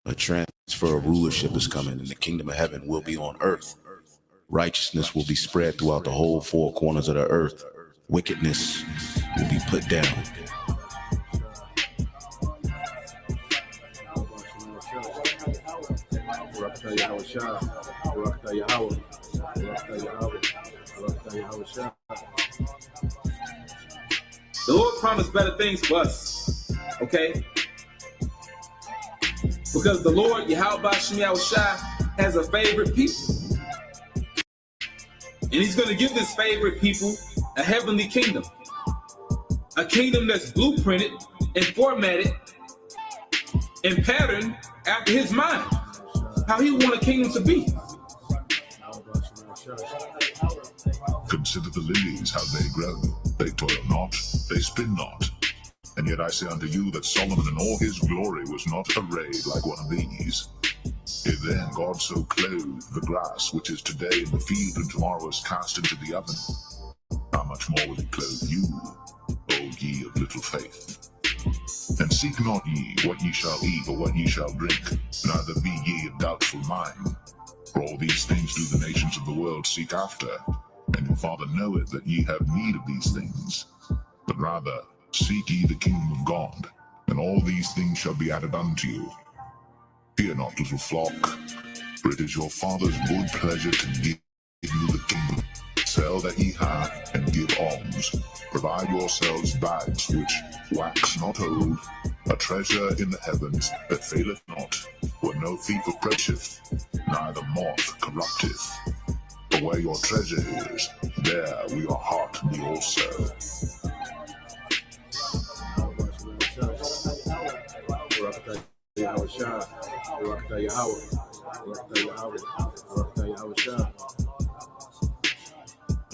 A transfer of rulership is coming, and the kingdom of heaven will be on earth. Righteousness will be spread throughout the whole four corners of the earth. Wickedness will be put down. The Lord promised better things for us, okay? Because the Lord, Yahweh Bashem Yahushua, has a favorite people. And he's going to give this favorite people a heavenly kingdom. A kingdom that's blueprinted and formatted and patterned after his mind. How he want a kingdom to be. Consider the lilies, how they grow. They toil not, they spin not. And yet I say unto you that Solomon in all his glory was not arrayed like one of these. If then God so clothed the grass, which is today in the field and tomorrow is cast into the oven, how much more will he clothe you, O ye of little faith? And seek not ye what ye shall eat or what ye shall drink, neither be ye of doubtful mind. For all these things do the nations of the world seek after, and your Father knoweth that ye have need of these things. But rather seek ye the kingdom of God, and all these things shall be added unto you. Fear not, little flock, for it is your Father's good pleasure to give you the kingdom. Sell that ye have, and give alms. Provide yourselves bags which wax not old, a treasure in the heavens that faileth not, where no thief approacheth, neither moth corrupteth. For where your treasure is, there will your heart be also.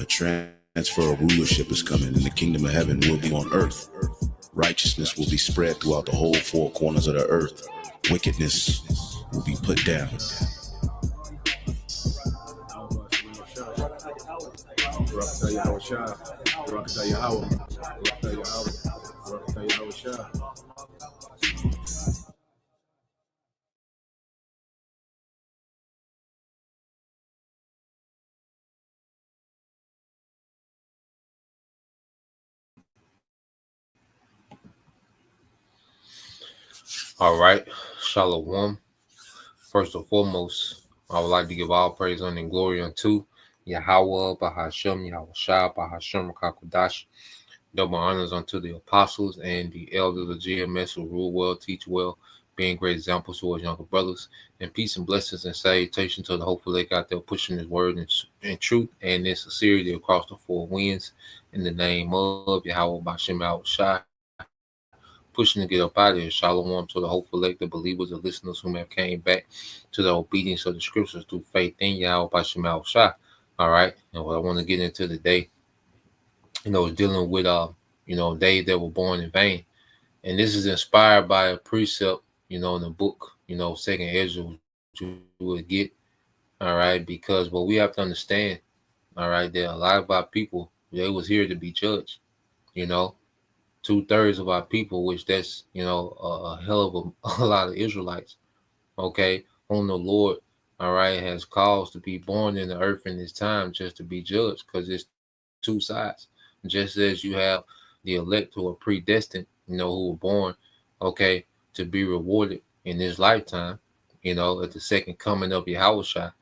A transfer of rulership is coming, and the kingdom of heaven will be on earth. Righteousness will be spread throughout the whole four corners of the earth. Wickedness will be put down. All right, Shalom. First and foremost, I would like to give all praise, honor, and glory unto Yahweh, Bahashem, Yahushua, Bahashem, Rakakudash. Double honors unto the apostles and the elders of GMS who rule well, teach well, being great examples to our younger brothers. And peace and blessings and salutation to the hopeful lake out there pushing his word and truth and in sincerity across the four winds. In the name of Yahweh, Bahashem, Yahushua. Pushing to get up out of here. Shalom to the hopeful elect, the believers, the listeners who have came back to the obedience of the scriptures through faith in Yahweh Bashem Yahushua. All right. And what I want to get into today, is dealing with they that were born in vain. And this is inspired by a precept, in the book, Second Ezra, which you would get. All right, because what we have to understand, all right, that a lot of our people, they was here to be judged, 2/3 of our people, which that's, a hell of a lot of Israelites, okay, whom the Lord, all right, has caused to be born in the earth in this time just to be judged, because it's two sides. Just as you have the elect who are predestined, who were born, okay, to be rewarded in this lifetime, at the second coming of Yahushua,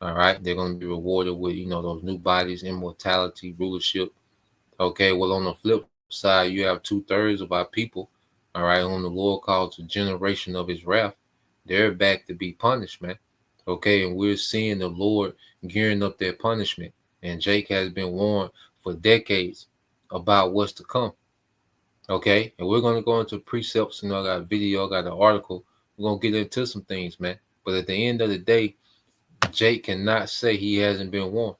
all right, they're going to be rewarded with, those new bodies, immortality, rulership, okay. Well, on the flip side, you have 2/3 of our people, all right, whom the Lord calls a generation of his wrath. They're back to be punished, man. Okay, and we're seeing the Lord gearing up their punishment. And Jake has been warned for decades about what's to come. Okay, and we're going to go into precepts. I got a video, I got an article. We're going to get into some things, man. But at the end of the day, Jake cannot say he hasn't been warned.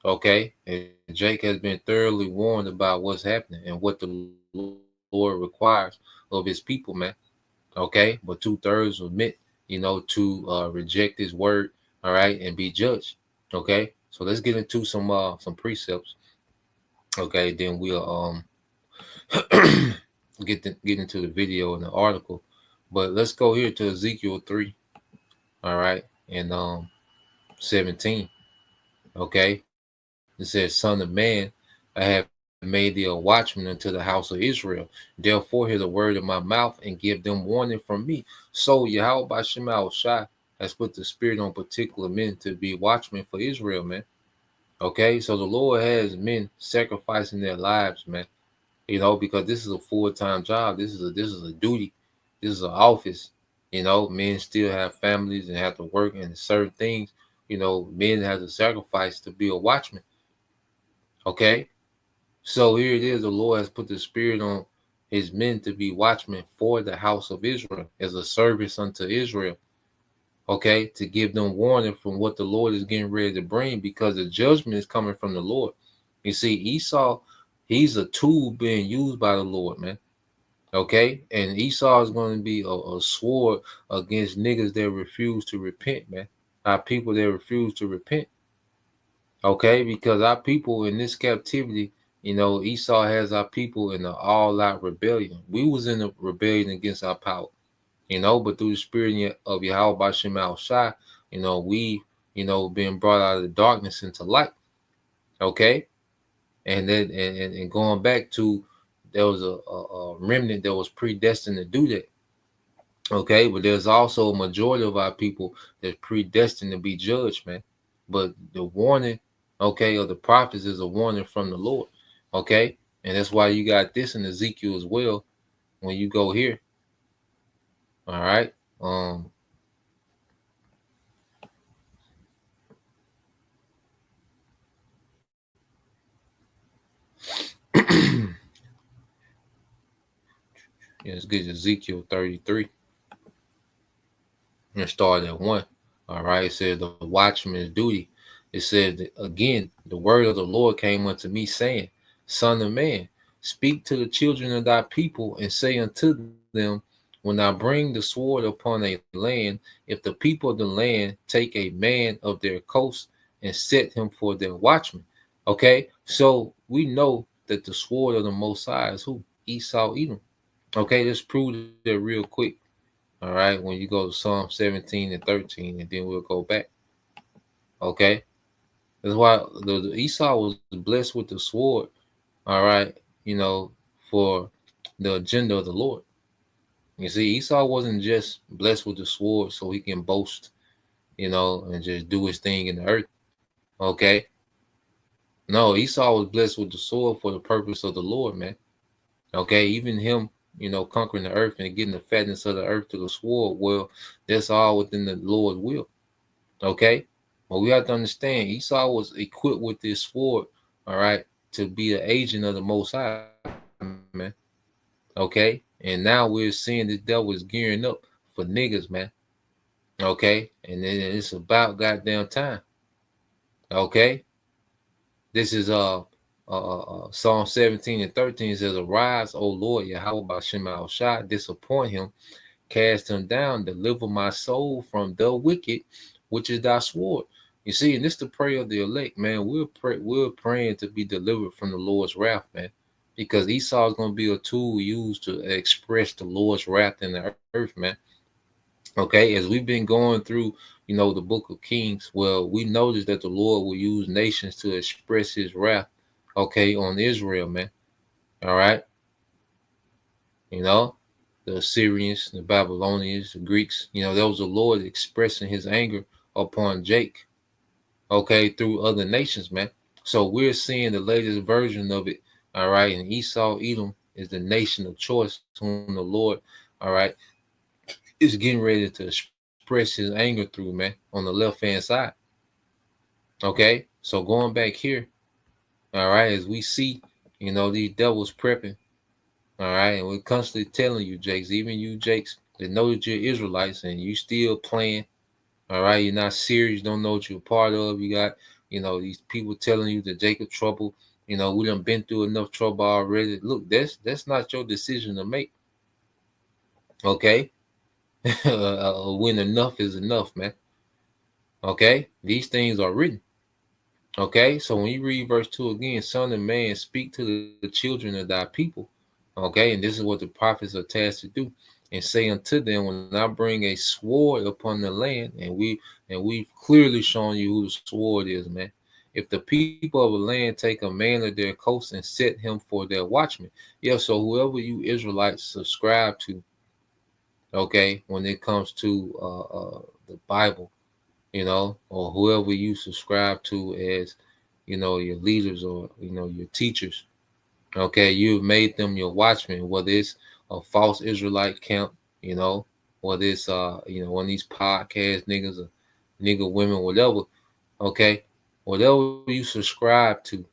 Okay, and Jake has been thoroughly warned about what's happening and what the Lord requires of his people, man. Okay, but 2/3 admit, to reject his word, all right, and be judged. Okay, so let's get into some precepts. Okay, then we'll get into the video and the article. But let's go here to Ezekiel 3, all right, and 17. Okay. It says, Son of man, I have made thee a watchman unto the house of Israel. Therefore hear the word of my mouth and give them warning from me. So Yahweh Bashim Shai has put the spirit on particular men to be watchmen for Israel, man. Okay, so the Lord has men sacrificing their lives, man. Because this is a full-time job. This is a duty. This is an office. Men still have families and have to work and certain things. Men have to sacrifice to be a watchman. Okay, so here it is. The Lord has put the spirit on his men to be watchmen for the house of Israel as a service unto Israel. Okay, to give them warning from what the Lord is getting ready to bring, because the judgment is coming from the Lord. You see, Esau, he's a tool being used by the Lord, man. Okay, and Esau is going to be a sword against niggas that refuse to repent, man. Our people that refuse to repent. Okay, because our people in this captivity, Esau has our people in an all-out rebellion. We was in a rebellion against our power, but through the spirit of Yahweh Bashim Al Shai, we, being brought out of the darkness into light. Okay, and then and going back to, there was a remnant that was predestined to do that. Okay, but there's also a majority of our people that's predestined to be judged, man. But the warning, okay, of the prophets is a warning from the Lord. Okay, and that's why you got this in Ezekiel as well when you go here. All right. Yeah, let's get Ezekiel 33 and start at 1. All right. It says the watchman's duty. It says again, the word of the Lord came unto me, saying, Son of man, speak to the children of thy people and say unto them, when I bring the sword upon a land, if the people of the land take a man of their coast and set him for their watchman. Okay, so we know that the sword of the Most High is who? Esau, Edom. Okay, let's prove that real quick. All right, when you go to Psalm 17 and 13, and then we'll go back. Okay, that's why the Esau was blessed with the sword. All right, for the agenda of the Lord. You see, Esau wasn't just blessed with the sword so he can boast, and just do his thing in the earth. Okay. No, Esau was blessed with the sword for the purpose of the Lord, man. Okay, even him, conquering the earth and getting the fatness of the earth to the sword, well, that's all within the Lord's will. Okay, but we have to understand Esau was equipped with this sword, all right, to be an agent of the Most High, man. Okay, and now we're seeing the devil is gearing up for niggas, man. Okay, and then it's about goddamn time. Okay, this is Psalm 17 and 13 says, Arise, O Lord, Yahweh Bashim Al Shai, disappoint him, cast him down, deliver my soul from the wicked, which is thy sword. You see, and this is the prayer of the elect, man. We're praying to be delivered from the Lord's wrath, man. Because Esau is going to be a tool used to express the Lord's wrath in the earth, man. Okay, as we've been going through, the book of Kings, well, we noticed that the Lord will use nations to express his wrath, okay, on Israel, man. All right. The Assyrians, the Babylonians, the Greeks, that was the Lord expressing his anger upon Jake, okay, through other nations, man. So we're seeing the latest version of it, all right, and Esau, Edom is the nation of choice whom the Lord, all right, is getting ready to express his anger through, man, on the left-hand side. Okay, so going back here, all right, as we see, these devils prepping, all right, and we're constantly telling you, Jakes, even you, Jakes, that know that you're Israelites and you still playing, all right, you're not serious, don't know what you're a part of. You got, these people telling you that Jacob trouble, we done been through enough trouble already. Look, that's not your decision to make. Okay. When enough is enough, man. Okay, these things are written. Okay, so when you read verse 2 again, Son of man, speak to the children of thy people. Okay, and this is what the prophets are tasked to do. and say unto them, when I bring a sword upon the land, and we've clearly shown you who the sword is, man. If the people of the land take a man of their coast and set him for their watchman, yeah. So whoever you Israelites subscribe to, okay, when it comes to the Bible, or whoever you subscribe to as, your leaders or your teachers, okay, you've made them your watchmen, whether it's a false Israelite camp, whether it's one of these podcast niggas or nigga women, whatever, okay, whatever you subscribe to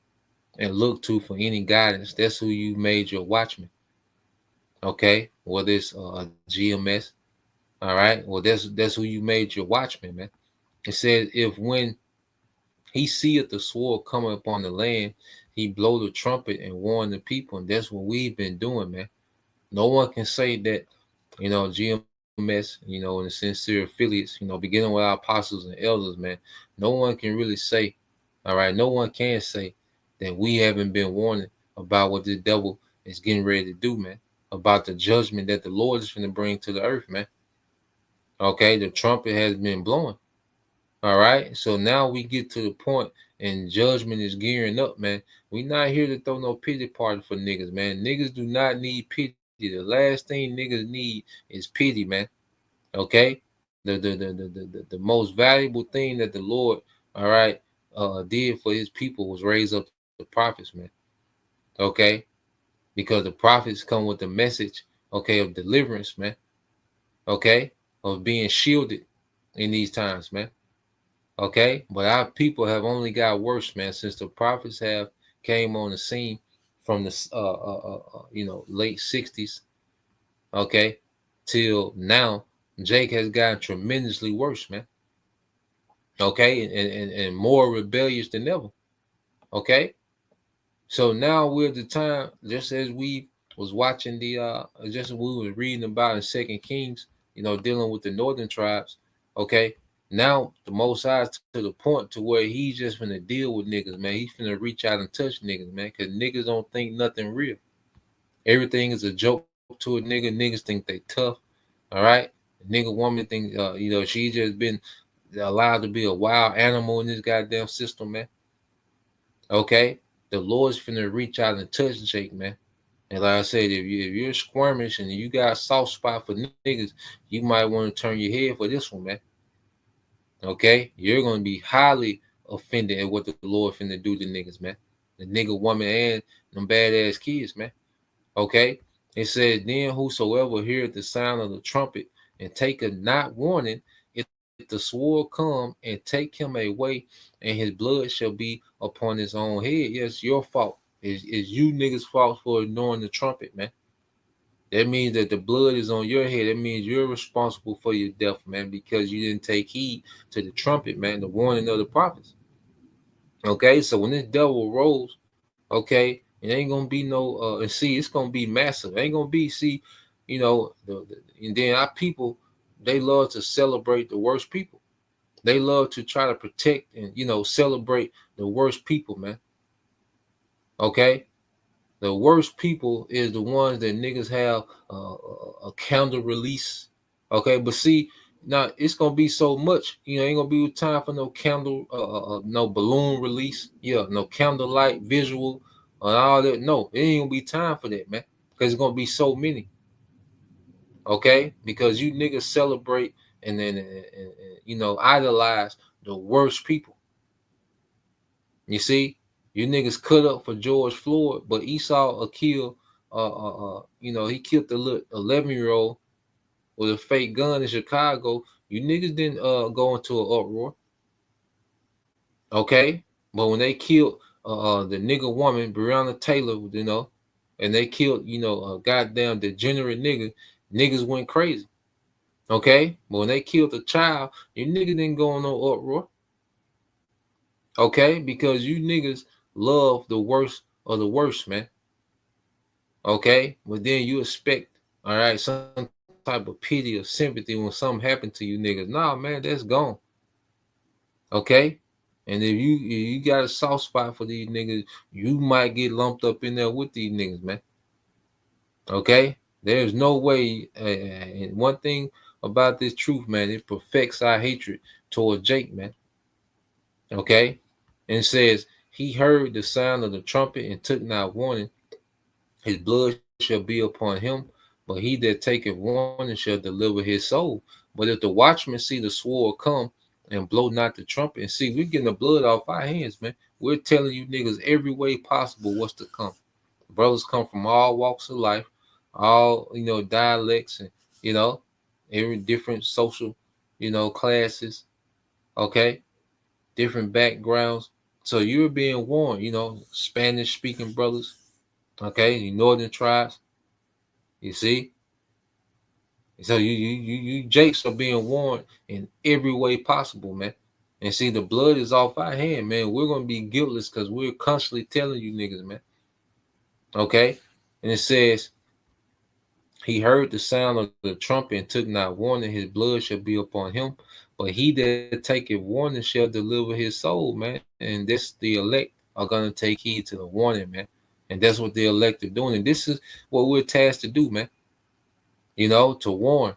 and look to for any guidance, that's who you made your watchman. Okay, whether it's GMS, all right, well that's who you made your watchman, man. It says, if when he seeth the sword coming upon the land, he blow the trumpet and warn the people, and that's what we've been doing, man. No one can say that, GMS, and the sincere affiliates, beginning with our apostles and elders, man. No one can really say, all right, no one can say that we haven't been warning about what the devil is getting ready to do, man, about the judgment that the Lord is going to bring to the earth, man. Okay, the trumpet has been blowing. All right, so now we get to the point and judgment is gearing up, man. We not here to throw no pity party for niggas, man. Niggas do not need pity. The last thing niggas need is pity, man. Okay, the most valuable thing that the Lord, all right, did for his people was raise up the prophets, man. Okay, because the prophets come with the message, okay, of deliverance, man. Okay, of being shielded in these times, man. Okay, but our people have only got worse, man, since the prophets have came on the scene from the late 60s, okay, till now. Jake has gotten tremendously worse, man. Okay, and more rebellious than ever. Okay, so now we're at the time, just as we was watching just as we was reading about in 2 Kings, dealing with the northern tribes. Okay, now the Most High to the point to where he's just finna deal with niggas, man. He's finna reach out and touch niggas, man, because niggas don't think nothing real. Everything is a joke to a nigga. Niggas think they tough. All right, nigga woman think she just been allowed to be a wild animal in this goddamn system, man. Okay, the Lord's finna reach out and touch Jake, man. And like I said, if you're squirmish and you got a soft spot for niggas, you might want to turn your head for this one, man. Okay, you're gonna be highly offended at what the Lord finna do to niggas, man. The nigga woman and them badass kids, man. Okay, it says, then whosoever heareth the sound of the trumpet and taketh not warning, if the sword come and take him away, and his blood shall be upon his own head. Yes, your fault. Is you niggas' fault for ignoring the trumpet, man. That means that the blood is on your head. That means you're responsible for your death, man, because you didn't take heed to the trumpet, man, the warning of the prophets. Okay, so when this devil rolls, okay, it ain't gonna be no and see, it's gonna be massive. It ain't gonna be, see, and then our people, they love to celebrate the worst people. They love to try to protect and celebrate the worst people, man. Okay, the worst people is the ones that niggas have a candle release. Okay, but see, now it's gonna be so much, ain't gonna be time for no candle, no balloon release, no candlelight visual and all that. No, it ain't gonna be time for that, man, because it's gonna be so many. Okay, because you niggas celebrate and then idolize the worst people. You see, you niggas cut up for George Floyd, but Esau killed, he killed the little 11-year-old with a fake gun in Chicago. You niggas didn't go into an uproar. Okay, but when they killed the nigga woman, Breonna Taylor, and they killed, a goddamn degenerate niggas went crazy. Okay, but when they killed the child, you niggas didn't go on no uproar. Okay, because you niggas love the worst of the worst, man. Okay, but then you expect, all right, some type of pity or sympathy when something happened to you niggas. Nah, man, that's gone. Okay, and if you got a soft spot for these niggas, you might get lumped up in there with these niggas, man. Okay, There's no way. And one thing about this truth, man, it perfects our hatred toward Jake, man. Okay, and it says he heard the sound of the trumpet and took not warning. His blood shall be upon him, but he that taketh warning shall deliver his soul. But if the watchman see the sword come and blow not the trumpet, and see, we're getting the blood off our hands, man. We're telling you niggas every way possible what's to come. Brothers come from all walks of life, all dialects, and every different social, classes, okay, different backgrounds. So you're being warned, Spanish speaking brothers, okay, the northern tribes, you see. So you Jakes are being warned in every way possible, man. And see, the blood is off our hand, man. We're gonna be guiltless because we're constantly telling you niggas, man. Okay? And it says, he heard the sound of the trumpet and took not warning, his blood shall be upon him. But he that taketh warning shall deliver his soul, man. And this the elect are gonna take heed to the warning, man. And that's what the elect are doing. And this is what we're tasked to do, man. To warn.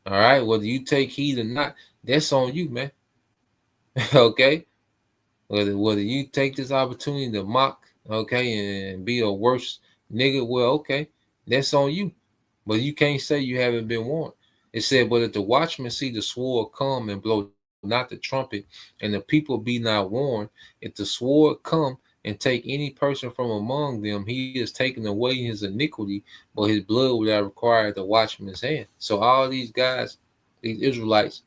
All right. Whether you take heed or not, that's on you, man. Okay. Whether you take this opportunity to mock, okay, and be a worse nigga, well, okay, that's on you. But you can't say you haven't been warned. It said, but if the watchman see the sword come and blow not the trumpet, and the people be not warned, if the sword come and take any person from among them, he is taken away his iniquity, but his blood would have required the watchman's hand. So all these guys, these Israelites,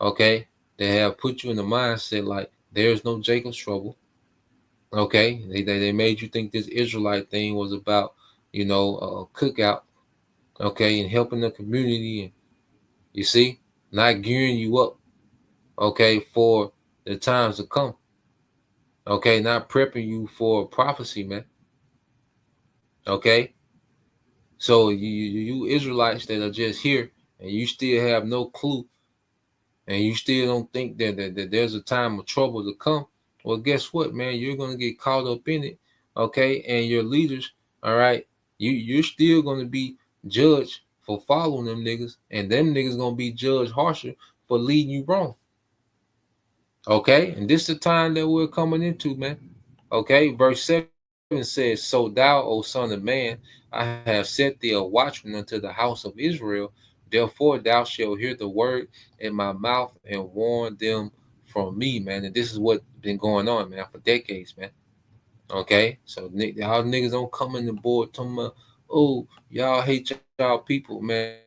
okay, they have put you in the mindset like there's no Jacob's trouble. Okay, they made you think this Israelite thing was about a cookout, okay, and helping the community, and you see, not gearing you up, okay, for the times to come. Okay, not prepping you for prophecy, man. Okay, so you Israelites that are just here and you still have no clue, and you still don't think that there's a time of trouble to come. Well, guess what, man? You're gonna get caught up in it, okay? And your leaders, all right, you're still gonna be judged for following them niggas, and them niggas gonna be judged harsher for leading you wrong. Okay, and this is the time that we're coming into, man. Okay, verse 7 says, so thou, O son of man, I have set thee a watchman unto the house of Israel. Therefore thou shalt hear the word in my mouth and warn them from me, man. And this is what's been going on, man, for decades, man. Okay, so y'all niggas don't come in the board talking about, oh, y'all hate y'all people, man.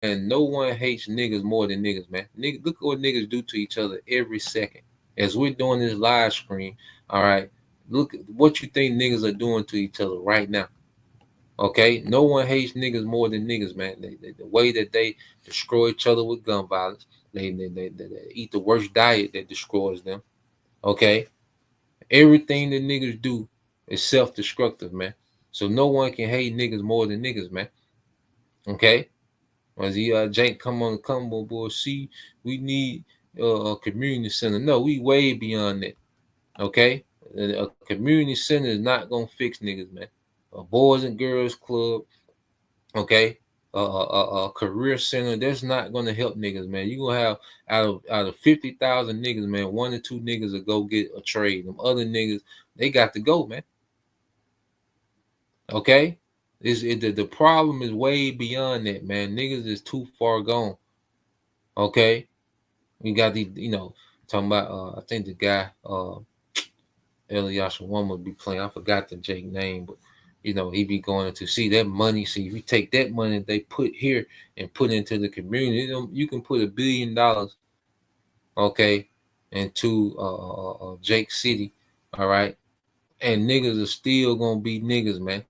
And no one hates niggas more than niggas, man. Look at what niggas do to each other every second. As we're doing this live stream, all right, look at what you think niggas are doing to each other right now. Okay, no one hates niggas more than niggas, man. The way that they destroy each other with gun violence, they eat the worst diet that destroys them. Okay, everything that niggas do is self-destructive, man. So no one can hate niggas more than niggas, man. Okay. As Jake come on board, see, we need a community center. No, we way beyond that. Okay, a community center is not gonna fix niggas, man. A boys and girls club, okay, a career center, that's not gonna help niggas, man. You gonna have out of 50,000 niggas, man, 1 or 2 niggas will go get a trade. Them other niggas, they got to go, man. Okay. The problem is way beyond that, man. Niggas is too far gone. Okay, we got these, talking about. I think the guy, Eliasha one would be playing. I forgot the Jake name, but he be going to see that money. See, if you take that money they put here and put into the community, you can put $1 billion, okay, into Jake City, all right, and niggas are still gonna be niggas, man.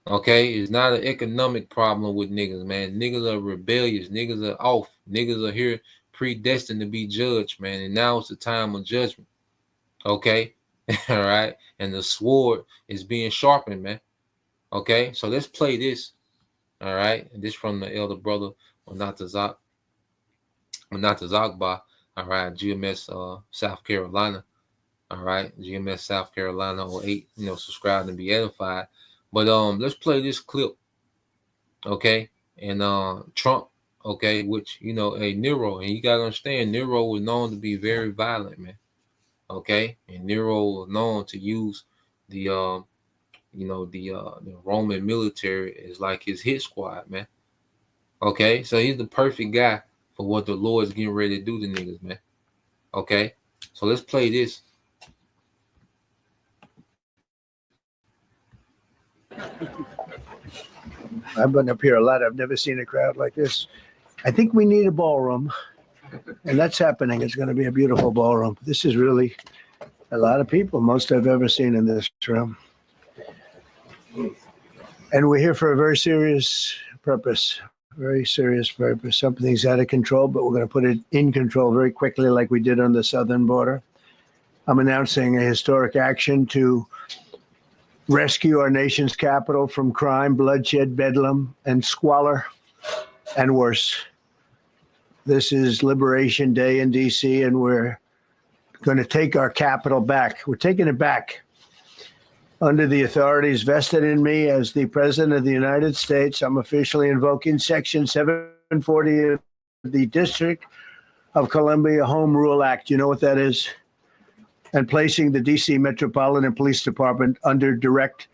Okay, it's not an economic problem with niggas, man. Niggas are rebellious. Niggas are off. Niggas are here predestined to be judged, man. And now it's the time of judgment. Okay, all right. And the sword is being sharpened, man. Okay, so let's play this. All right, and this from the elder brother, Onatazak Zagba. All right, GMS South Carolina. All right, GMS South Carolina 08. Subscribe and be edified. But let's play this clip, okay, and Trump, okay, which a Nero, and you gotta understand, Nero was known to be very violent, man. Okay, and Nero was known to use the the Roman military as like his hit squad, man. Okay, so he's the perfect guy for what the Lord's getting ready to do to niggas, man. Okay, so let's play this. I've been up here a lot. I've never seen a crowd like this. I think we need a ballroom, and that's happening. It's going to be a beautiful ballroom. This is really a lot of people, most I've ever seen in this room. And we're here for a very serious purpose. Very serious purpose. Something's out of control, but we're going to put it in control very quickly, like we did on the southern border. I'm announcing a historic action to rescue our nation's capital from crime, bloodshed, bedlam, and squalor, and worse. This is Liberation Day in D.C., and we're going to take our capital back. We're taking it back under the authorities vested in me as the President of the United States. I'm officially invoking Section 740 of the District of Columbia Home Rule Act. You know what that is? And placing the D.C. Metropolitan Police Department under direct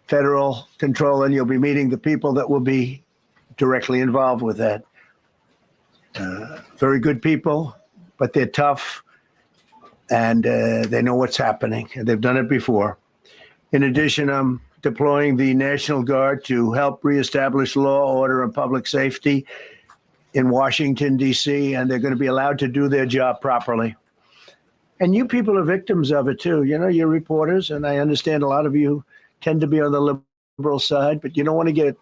federal control. And you'll be meeting the people that will be directly involved with that. Very good people, but they're tough, and they know what's happening, and they've done it before. In addition, I'm deploying the National Guard to help reestablish law, order, and public safety in Washington, D.C., and they're going to be allowed to do their job properly. And you people are victims of it, too. You know, you're reporters, and I understand a lot of you tend to be on the liberal side, but you don't want to get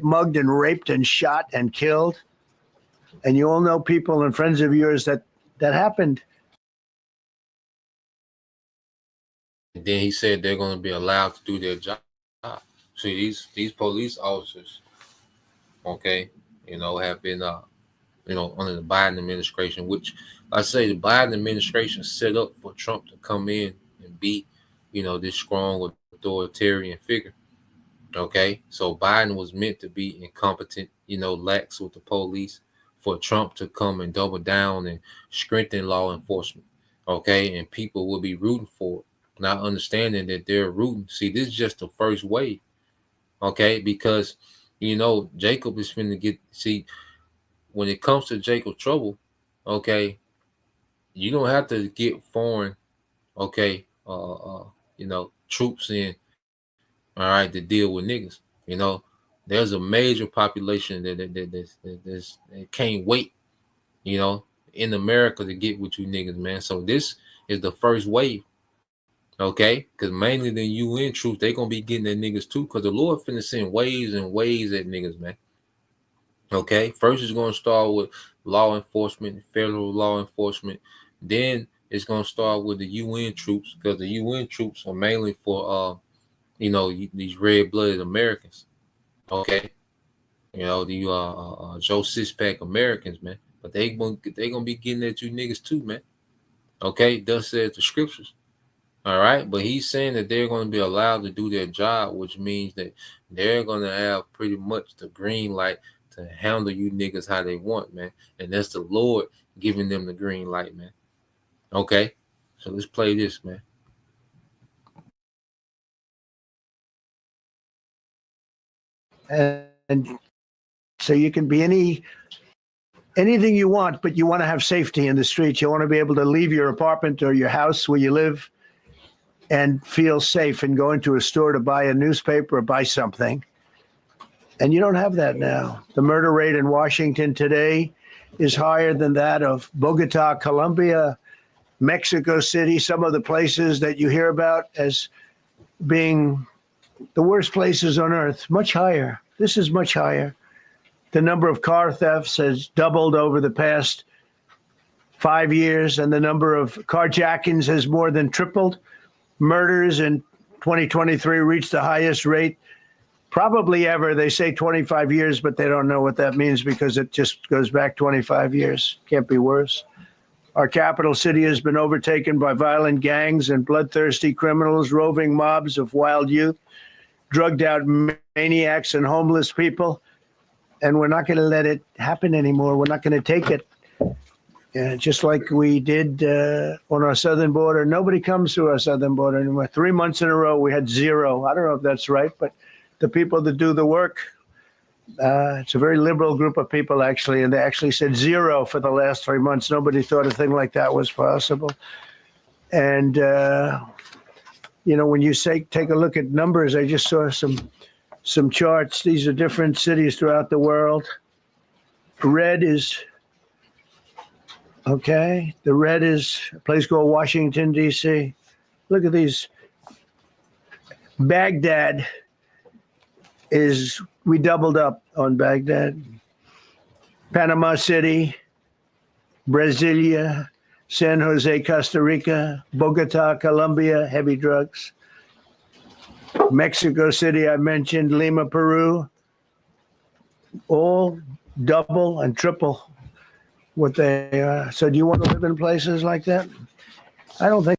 mugged and raped and shot and killed. And you all know people and friends of yours that happened. And then he said they're going to be allowed to do their job. See, these police officers, okay, have been, under the Biden administration, which I say the Biden administration set up for Trump to come in and be, this strong authoritarian figure. Okay, so Biden was meant to be incompetent, lax with the police, for Trump to come and double down and strengthen law enforcement. Okay, and people will be rooting for it, not understanding that they're rooting. See, this is just the first wave. Okay, because Jacob is finna when it comes to Jacob trouble, okay, you don't have to get foreign, okay, troops in, all right, to deal with niggas. There's a major population that can't wait, in America to get with you niggas, man. So this is the first wave, okay? Because mainly the UN troops, they gonna be getting their niggas too, because the Lord finna send waves and waves at niggas, man. Okay, first it's gonna start with law enforcement, federal law enforcement. Then it's gonna start with the UN troops, because the UN troops are mainly for these red-blooded Americans, okay? The Joe Sixpack Americans, man. But they gonna be getting at you niggas too, man. Okay, thus says the scriptures. All right, but he's saying that they're gonna be allowed to do their job, which means that they're gonna have pretty much the green light to handle you niggas how they want, man. And that's the Lord giving them the green light, man. Okay, so let's play this, man. And so you can be anything you want, but you want to have safety in the streets. You want to be able to leave your apartment or your house where you live and feel safe and go into a store to buy a newspaper or buy something. And you don't have that now. The murder rate in Washington today is higher than that of Bogota, Colombia, Mexico City, some of the places that you hear about as being the worst places on earth, much higher. This is much higher. The number of car thefts has doubled over the past 5 years, and the number of carjackings has more than tripled. Murders in 2023 reached the highest rate probably ever. They say 25 years, but they don't know what that means because it just goes back 25 years. Can't be worse. Our capital city has been overtaken by violent gangs and bloodthirsty criminals, roving mobs of wild youth. drugged out maniacs and homeless people. And we're not going to let it happen anymore. We're not going to take it. Just like we did on our southern border. Nobody comes through our southern border anymore. 3 months in a row, we had zero. I don't know if that's right, but the people that do the work, it's a very liberal group of people, actually, and they actually said zero for the last 3 months. Nobody thought a thing like that was possible. And, when you say take a look at numbers, I just saw some charts. These are different cities throughout the world. Red is... Okay, the red is a place called Washington, D.C. Look at these. Baghdad we doubled up on Baghdad. Panama City, Brasilia, San Jose, Costa Rica, Bogota, Colombia, heavy drugs. Mexico City, I mentioned, Lima, Peru, all double and triple what they are. So do you want to live in places like that? I don't think.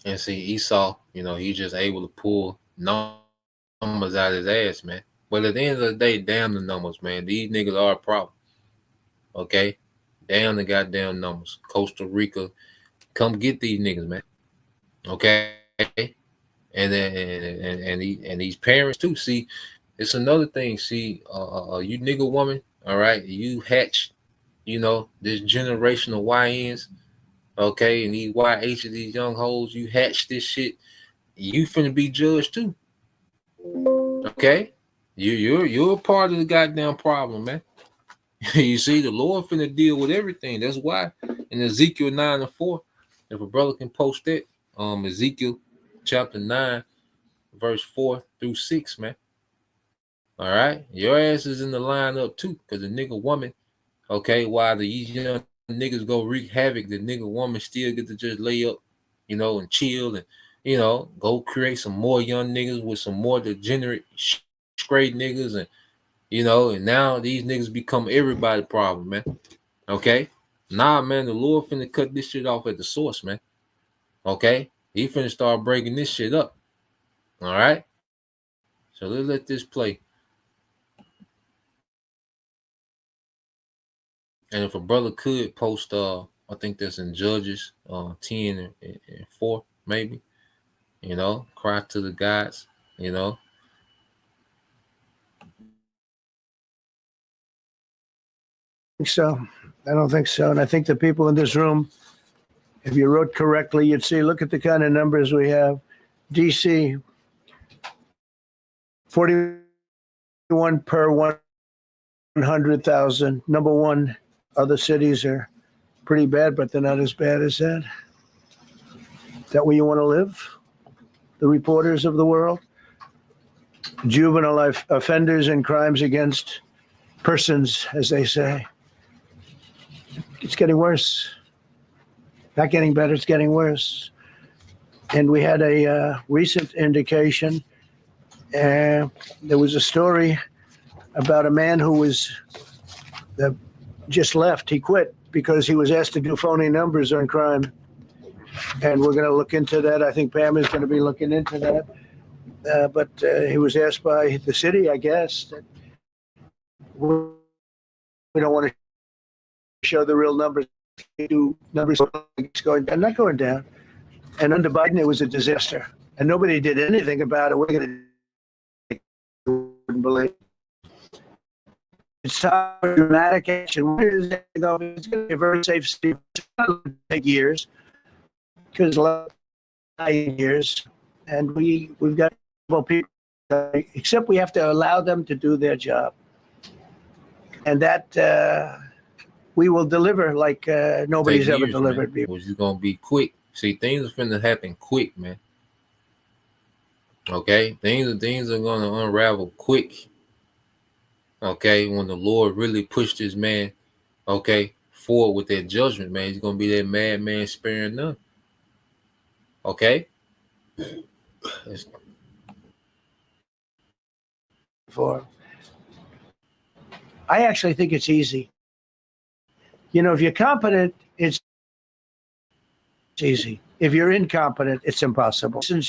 And see, Esau, he's just able to pull numbers out of his ass, man. But at the end of the day, damn the numbers, man. These niggas are a problem. Okay? Damn the goddamn numbers. Costa Rica, come get these niggas, man. Okay? And then and these parents too. See, it's another thing. See, you nigga woman, all right, you hatch, this generation of YNs, okay, and these YHs, these young hoes, you hatch this shit, you finna be judged too. Okay? You're a part of the goddamn problem, man. You see, the Lord finna deal with everything. That's why in Ezekiel 9:4, if a brother can post that, Ezekiel chapter 9, verse 4 through 6, man. All right, your ass is in the lineup too, because the nigga woman, okay, while these young niggas go wreak havoc, the nigga woman still get to just lay up, and chill and, go create some more young niggas with some more degenerate, straight niggas, and, and now these niggas become everybody's problem, man. Okay, nah, man, the Lord finna cut this shit off at the source, man. Okay, he finna start breaking this shit up. All right, so let's let this play. And if a brother could post, I think that's in Judges 10 and 4, maybe, cry to the gods, I think so. I don't think so. And I think the people in this room, if you wrote correctly, you'd see, look at the kind of numbers we have. DC, 41 per 100,000. Number one. Other cities are pretty bad, but they're not as bad as that. Is that where you want to live? The reporters of the world? Juvenile offenders and crimes against persons, as they say. It's getting worse. Not getting better, it's getting worse. And we had a recent indication. There was a story about a man who was just left. He quit because he was asked to do phony numbers on crime. And we're going to look into that. I think Pam is going to be looking into that. But he was asked by the city, I guess, that we don't want to show the real numbers. We do numbers going down, not going down. And under Biden, it was a disaster. And nobody did anything about it. We're going to believe. It's time for dramatic action. Where does it go? It's going to be a very safe state. It's going to take years, because a lot of years, and we've got people, except we have to allow them to do their job, and that we will deliver like nobody's ever delivered. People, it's going to be quick. See, things are finna happen quick, man. Okay, things are going to unravel quick. Okay, when the Lord really pushed this man, forward with that judgment, man, he's gonna be that madman sparing none. Okay. I actually think it's easy. If you're competent, it's easy. If you're incompetent, it's impossible. And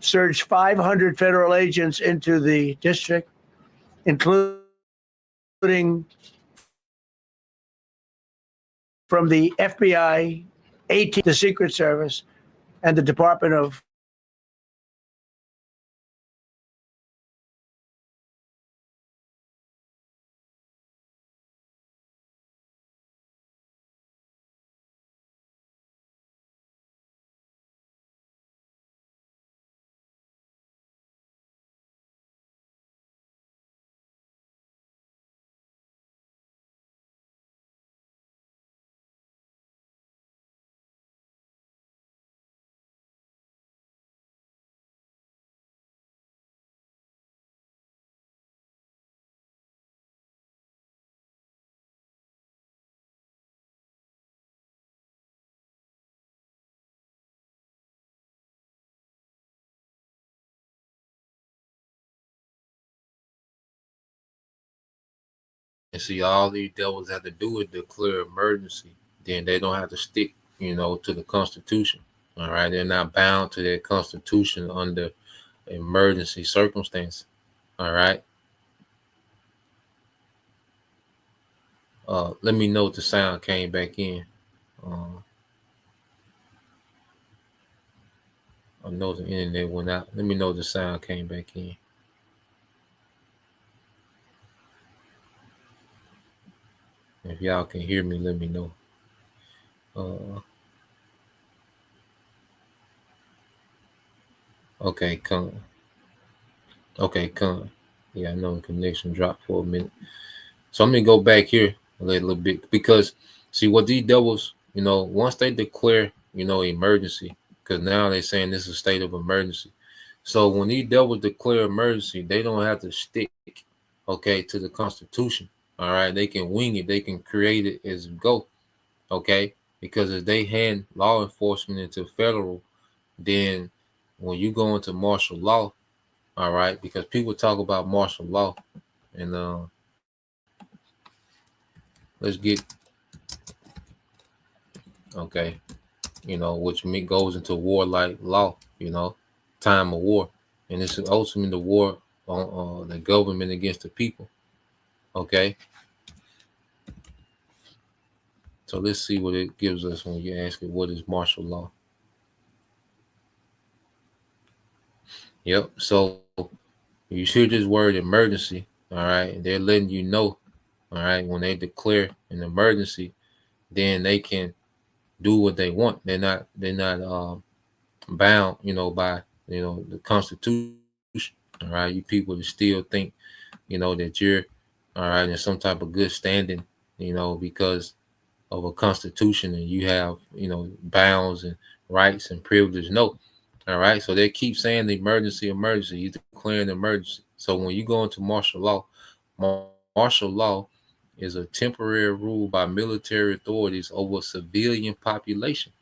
surged 500 federal agents into the district, including from the FBI, the Secret Service, and the Department of And see, all these devils have to do is declare emergency. Then they don't have to stick, to the Constitution. All right, they're not bound to their Constitution under emergency circumstance. All right. Let me know if the sound came back in. I know the internet went out. Let me know if the sound came back in. If y'all can hear me, let me know. Okay, come. Okay, come. Yeah, I know the connection dropped for a minute. So I'm gonna go back here a little bit because see what these devils, once they declare, emergency, because now they're saying this is a state of emergency. So when these devils declare emergency, they don't have to stick, to the Constitution. All right, they can wing it, they can create it as it go, okay? Because if they hand law enforcement into federal, then when you go into martial law, all right, because people talk about martial law, and let's get okay, which goes into warlike law, time of war, and it's ultimately the war on the government against the people. Okay, so let's see what it gives us when you ask it, what is martial law? Yep. So you hear this word emergency, all right, they're letting you know, all right, when they declare an emergency, then they can do what they want. They're not bound, by the Constitution. All right, you people that still think, that you're all right in some type of good standing, because of a Constitution, and you have bounds and rights and privileges. No, all right. So they keep saying the emergency, you declaring the emergency. So when you go into martial law, martial law is a temporary rule by military authorities over a civilian population.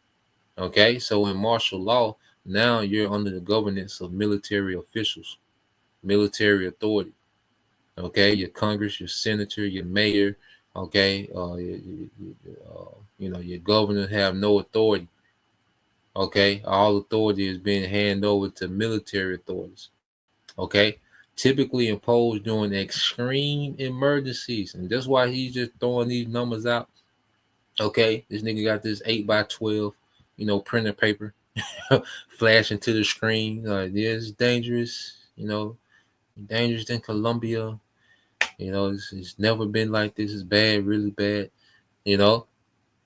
Okay, so in martial law, now you're under the governance of military officials, military authority. Okay, your Congress, your senator, your mayor. Okay, your governor have no authority. Okay, all authority is being handed over to military authorities. Okay, typically imposed during extreme emergencies, and that's why he's just throwing these numbers out. Okay, this nigga got this 8x12, printer paper, flashing to the screen. Yeah, it's dangerous. Dangerous in Colombia. It's never been like this. It's bad, really bad. And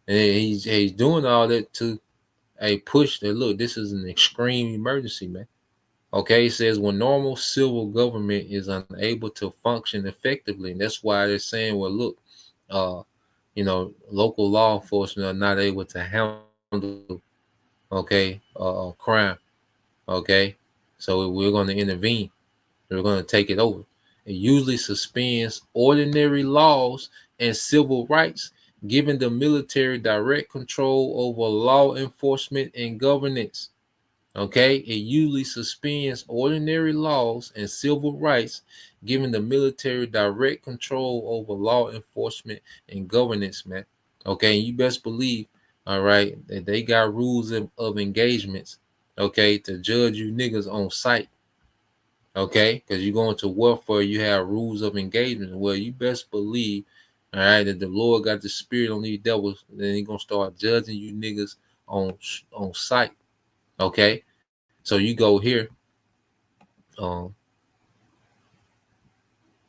he's doing all that to push that. Look, this is an extreme emergency, man. Okay, it says when normal civil government is unable to function effectively, and that's why they're saying, well, look, local law enforcement are not able to handle, crime. Okay, so we're going to intervene. We're going to take it over. It usually suspends ordinary laws and civil rights, giving the military direct control over law enforcement and governance. Okay, it usually suspends ordinary laws and civil rights, giving the military direct control over law enforcement and governance, man. Okay, you best believe all right, they got rules of engagements, okay, to judge you niggas on sight, okay, because you go into warfare, you have rules of engagement. Well, you best believe, all right, that the Lord got the spirit on these devils, then he gonna start judging you niggas on sight, okay. So you go here, um,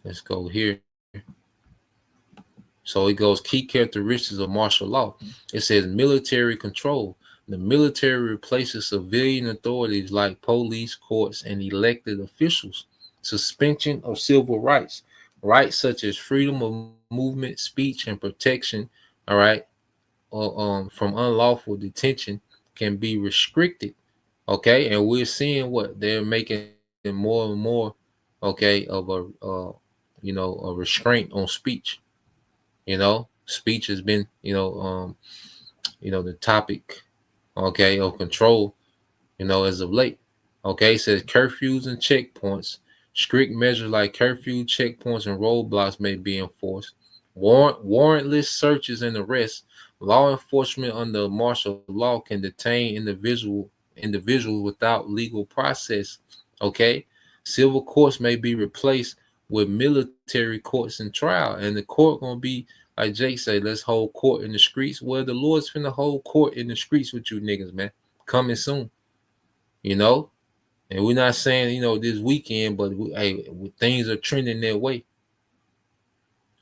let's go here. So it goes key characteristics of martial law. It says military control. The military replaces civilian authorities like police, courts, and elected officials. Suspension of civil rights. Rights such as freedom of movement, speech, and protection, all right, from unlawful detention can be restricted. Okay, and we're seeing what they're making more and more, okay, of a a restraint on speech. Speech has been, the topic, okay, of control, as of late. Okay, it says curfews and checkpoints. Strict measures like curfew, checkpoints, and roadblocks may be enforced. Warrantless searches and arrests. Law enforcement under martial law can detain individuals without legal process. Okay, civil courts may be replaced with military courts and trial, and the court gonna be like Jake said, let's hold court in the streets. Well, the Lord's finna hold court in the streets with you niggas, man. Coming soon, you know. And we're not saying, this weekend, but things are trending that way.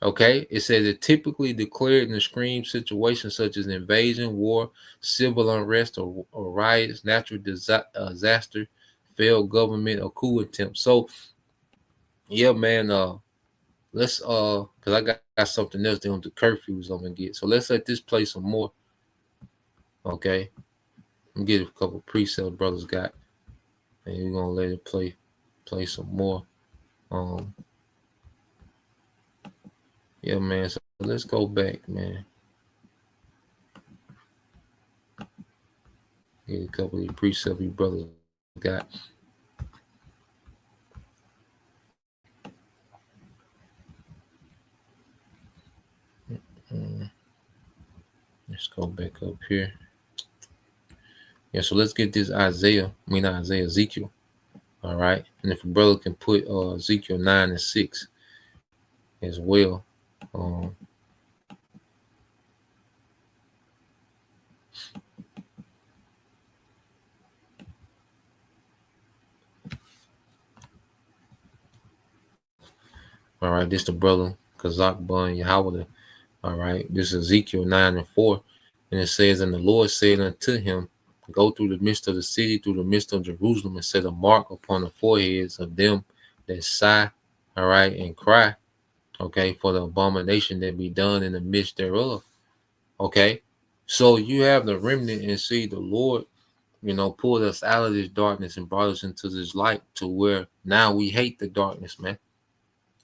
Okay, it says it typically declared in extreme situations such as invasion, war, civil unrest, or riots, natural disaster, failed government, or coup attempt. So, yeah, man. Let's because I got something else doing the curfews I'm gonna get. So let's let this play some more. Okay, I'm get a couple pre-sale brothers got, and we're gonna let it play some more. Yeah, man. So let's go back, man. Get a couple of pre-sale brothers got. Let's go back up here. Yeah, so let's get this Ezekiel. All right. And if a brother can put Ezekiel 9 and 6 as well. All right, this the brother Kazak Bun Yahweh. All right, this is Ezekiel 9 and 4. And it says, and the Lord said unto him, go through the midst of the city, through the midst of Jerusalem, and set a mark upon the foreheads of them that sigh, all right, and cry, okay, for the abomination that be done in the midst thereof. Okay, so you have the remnant and see the Lord, pulled us out of this darkness and brought us into this light to where now we hate the darkness, man.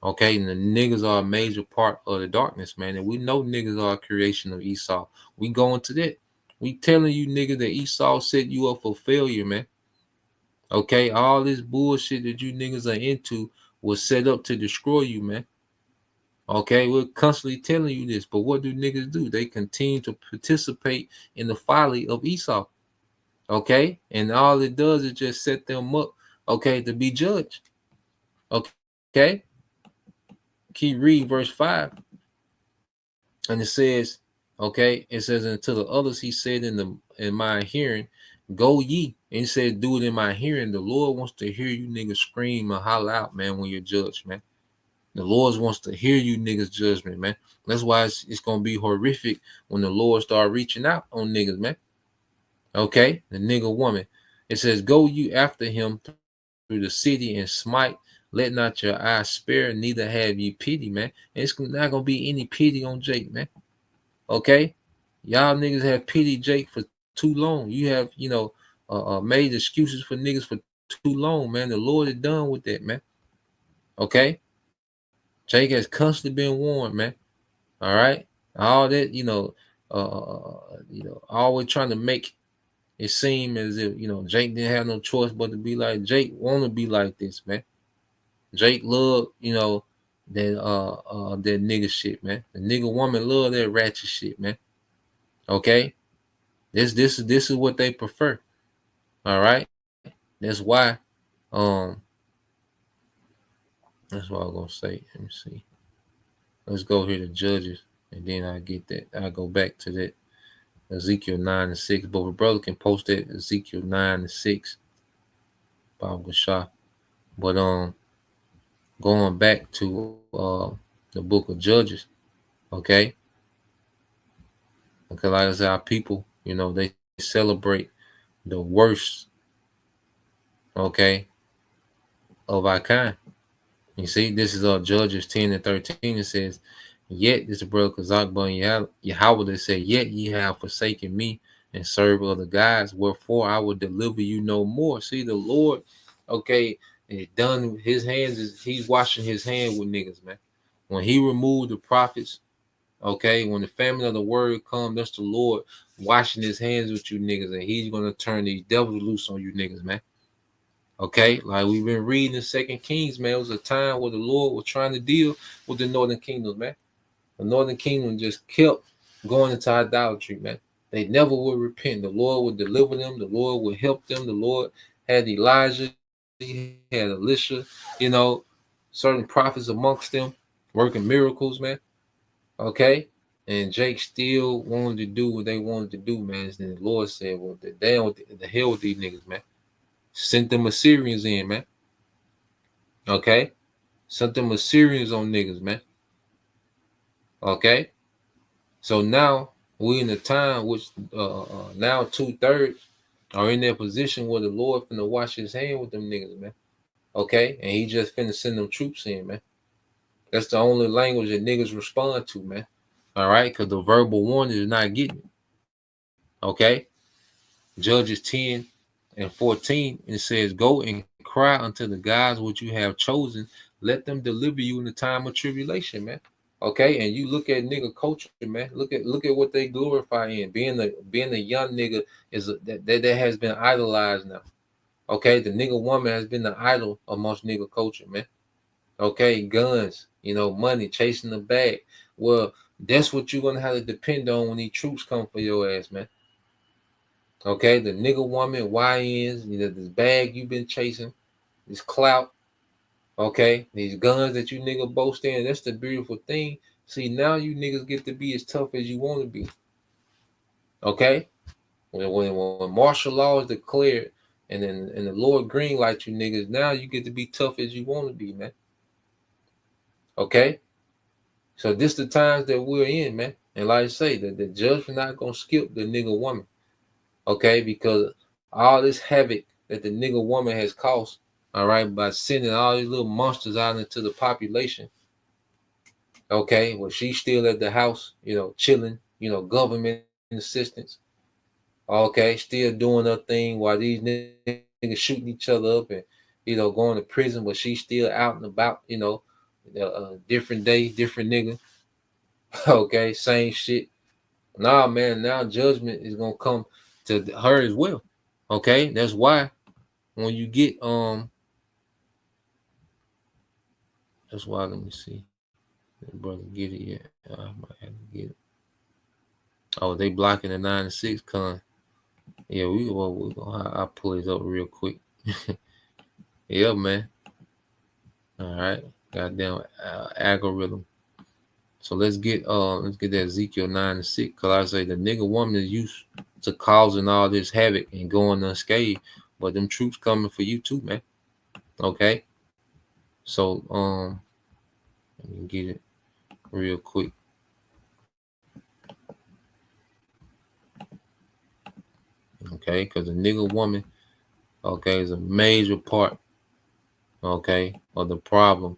Okay, and the niggas are a major part of the darkness, man. And we know niggas are a creation of Esau. We go into that. We telling you niggas that Esau set you up for failure, man. Okay, all this bullshit that you niggas are into was set up to destroy you, man. Okay, we're constantly telling you this, but what do niggas do? They continue to participate in the folly of Esau. Okay, and all it does is just set them up, okay, to be judged. Okay. Keep reading verse 5. And it says, okay, it says, and to the others he said in my hearing, go ye. And he said, do it in my hearing. The Lord wants to hear you niggas scream and holler out, man, when you're judged, man. The Lord wants to hear you niggas judgment, man. That's why it's gonna be horrific when the Lord start reaching out on niggas, man. Okay, the nigga woman. It says, go you after him through the city and smite. Let not your eyes spare, neither have ye pity, man. And it's not gonna be any pity on Jake, man. Okay, y'all niggas have pity Jake for too long. You have, made excuses for niggas for too long, man. The Lord is done with that, man. Okay, Jake has constantly been warned, man. All right, all that, always trying to make it seem as if Jake didn't have no choice but to be like Jake. Want to be like this, man. Jake love, that that nigga shit, man. The nigga woman love that ratchet shit, man. Okay, This is what they prefer. All right. That's why that's what I was gonna say. Let me see. Let's go here to Judges, and then I get that. I go back to that Ezekiel 9:6. But a brother can post that Ezekiel 9:6. Bob Gashah. But going back to the book of Judges, okay? Because like I said, our people, they celebrate the worst, okay, of our kind. You see, this is Judges 10:13. It says, "Yet this brother Kazakh Yahweh that said, Yet ye have forsaken me and serve other gods, wherefore I will deliver you no more." See, the Lord, okay, it done his hands he's washing his hand with niggas, man. When he removed the prophets, okay, when the famine of the word come, that's the Lord washing his hands with you niggas, and he's gonna turn these devils loose on you niggas, man. Okay, like we've been reading in 2 Kings, man. It was a time where the Lord was trying to deal with the northern kingdoms, man. The northern kingdom just kept going into idolatry, man. They never would repent. The Lord would deliver them. The Lord would help them. The Lord had Elijah. He had Elisha, certain prophets amongst them working miracles, man. Okay. And Jake still wanted to do what they wanted to do, man. And the Lord said, well, the hell with these niggas, man. Sent them Assyrians in, man. Okay? Sent them Assyrians on niggas, man. Okay? So now, we're in a time which now 2/3 are in their position where the Lord finna wash his hand with them niggas, man. Okay? And he just finna send them troops in, man. That's the only language that niggas respond to, man. All right? Because the verbal warning is not getting it. Okay? Judges 10:14, it says, "Go and cry unto the gods which you have chosen. Let them deliver you in the time of tribulation," man. Okay, and you look at nigga culture, man. Look at what they glorify in. Being a young nigga that has been idolized now. Okay, the nigga woman has been the idol amongst nigga culture, man. Okay, guns, money, chasing the bag. Well, that's what you're gonna have to depend on when these troops come for your ass, man. Okay, the nigga woman, YNs, this bag you've been chasing, this clout, okay, these guns that you nigga boast in, that's the beautiful thing. See, now you niggas get to be as tough as you want to be. Okay? When martial law is declared and the Lord green light you niggas, now you get to be tough as you want to be, man. Okay? So this the times that we're in, man. And like I say, the judge not gonna skip the nigga woman. Okay, because all this havoc that the nigga woman has caused, all right, by sending all these little monsters out into the population. Okay, well, she's still at the house, chilling, government assistance. Okay, still doing her thing while these niggas shooting each other up and, going to prison, but she's still out and about, different day, different nigga. Okay, same shit. Nah, man, now judgment is going to come to her as well. Okay, that's why when you get that's why, let me see, brother, get it yet? I might have to get it. Oh, they blocking the 9-6 con. Yeah, I'll pull it up real quick. Yeah, man. All right, goddamn algorithm. So let's get that Ezekiel 9-6, because I say the nigga woman is used to causing all this havoc and going unscathed, but them troops coming for you too, man. Okay. So let me get it real quick. Okay, because the nigga woman, okay, is a major part, okay, of the problem,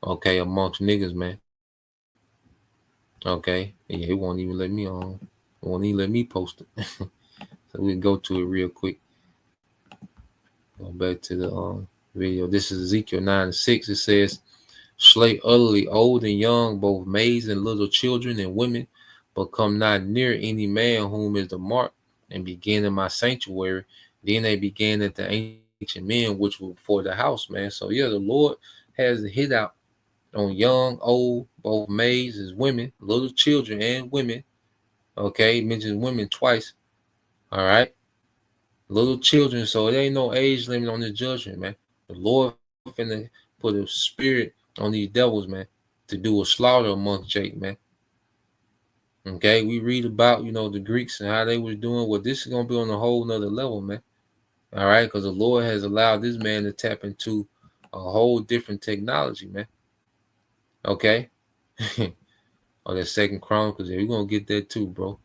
okay, amongst niggas, man. Okay, yeah, it won't even let me on. It won't even let me post it. So we can go to it real quick. Go back to the video. This is Ezekiel 9-6. It says, "Slay utterly old and young, both maids and little children and women, but come not near any man whom is the mark, and begin in my sanctuary." Then they began at the ancient men which were before the house, man. So yeah, the Lord has a hit out on young, old, both maids as women, little children and women. Okay, he mentions women twice. All right, little children. So there ain't no age limit on the judgment, man. The Lord finna put a spirit on these devils, man, to do a slaughter amongst Jake, man. Okay, we read about, the Greeks and how they was doing. Well, this is gonna be on a whole nother level, man. All right, because the Lord has allowed this man to tap into a whole different technology, man. Okay. On that Second Chronicles, yeah, we're gonna get that too, bro.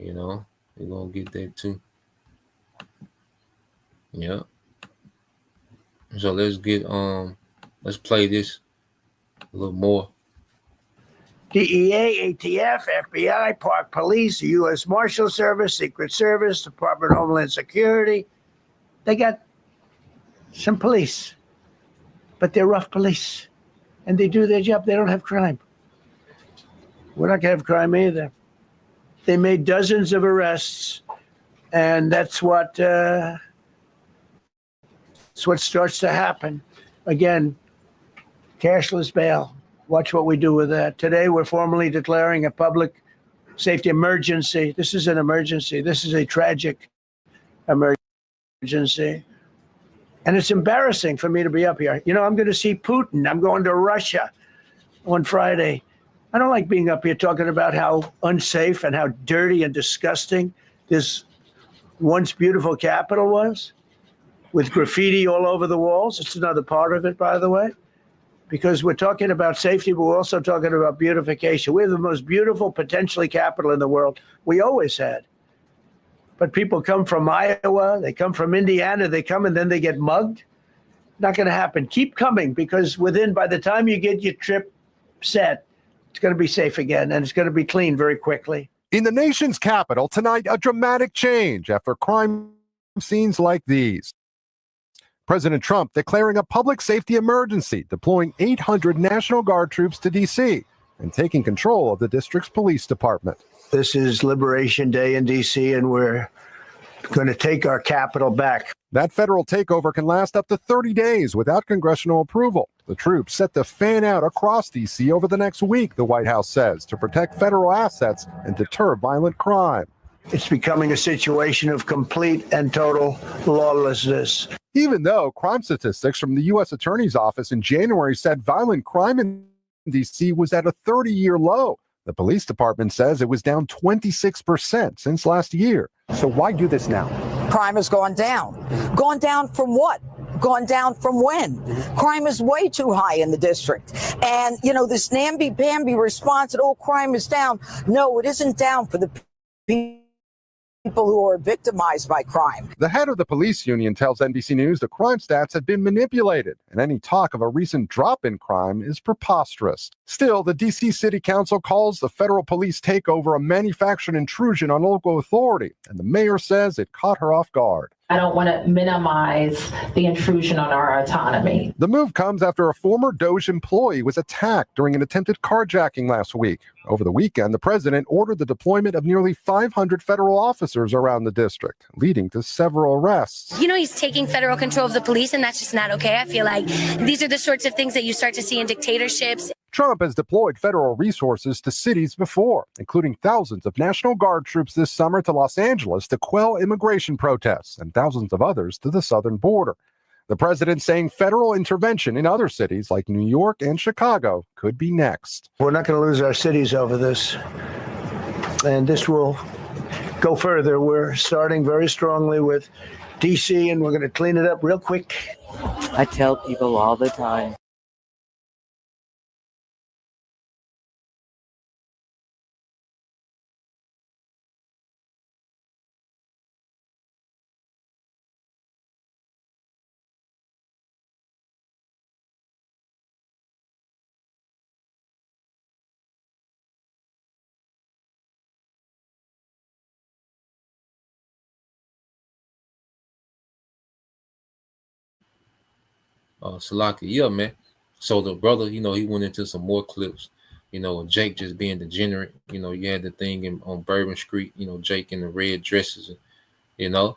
We're gonna get that too. Yeah. So let's play this a little more. DEA, ATF, FBI, Park Police, U.S. Marshal Service, Secret Service, Department of Homeland Security. They got some police, but they're rough police, and they do their job. They don't have crime. We're not going to have crime either. They made dozens of arrests, and that's what starts to happen. Again, cashless bail. Watch what we do with that. Today, we're formally declaring a public safety emergency. This is an emergency. This is a tragic emergency. And it's embarrassing for me to be up here. I'm going to see Putin. I'm going to Russia on Friday. I don't like being up here talking about how unsafe and how dirty and disgusting this once beautiful capital was, with graffiti all over the walls. It's another part of it, by the way, because we're talking about safety, but we're also talking about beautification. We have the most beautiful, potentially, capital in the world. We always had. But people come from Iowa, they come from Indiana, they come and then they get mugged. Not going to happen. Keep coming, because by the time you get your trip set, it's going to be safe again, and it's going to be clean very quickly. In the nation's capital tonight, a dramatic change after crime scenes like these. President Trump declaring a public safety emergency, deploying 800 National Guard troops to D.C. and taking control of the district's police department. This is Liberation Day in D.C., and we're going to take our capital back. That federal takeover can last up to 30 days without congressional approval. The troops set to fan out across D.C. over the next week, the White House says, to protect federal assets and deter violent crime. It's becoming a situation of complete and total lawlessness. Even though crime statistics from the U.S. Attorney's Office in January said violent crime in D.C. was at a 30-year low, the police department says it was down 26% since last year. So why do this now? Crime has gone down. Gone down from what? Gone down from when? Crime is way too high in the district. And, this namby-pamby response that, crime is down. No, it isn't down for the people who are victimized by crime. The head of the police union tells NBC News the crime stats have been manipulated, and any talk of a recent drop in crime is preposterous. Still, the D.C. City Council calls the federal police takeover a manufactured intrusion on local authority, and the mayor says it caught her off guard. I don't want to minimize the intrusion on our autonomy. The move comes after a former DOJ employee was attacked during an attempted carjacking last week. Over the weekend, the president ordered the deployment of nearly 500 federal officers around the district, leading to several arrests. He's taking federal control of the police, and that's just not okay. I feel like these are the sorts of things that you start to see in dictatorships. Trump has deployed federal resources to cities before, including thousands of National Guard troops this summer to Los Angeles to quell immigration protests and thousands of others to the southern border. The president saying federal intervention in other cities like New York and Chicago could be next. We're not going to lose our cities over this, and this will go further. We're starting very strongly with D.C., and we're going to clean it up real quick. I tell people all the time, Salaki, yeah, man. So the brother, he went into some more clips, Jake just being degenerate. You had the thing on Bourbon Street, Jake in the red dresses, but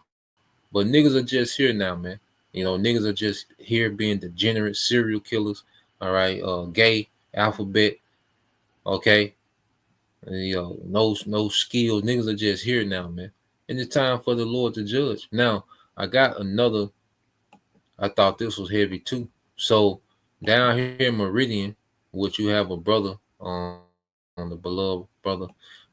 niggas are just here now, man. Niggas are just here being degenerate serial killers. All right, gay, alphabet, okay. no skills. Niggas are just here now, man. And it's time for the Lord to judge. Now, I got another. I thought this was heavy too. So down here in Meridian, which you have a brother on the beloved brother,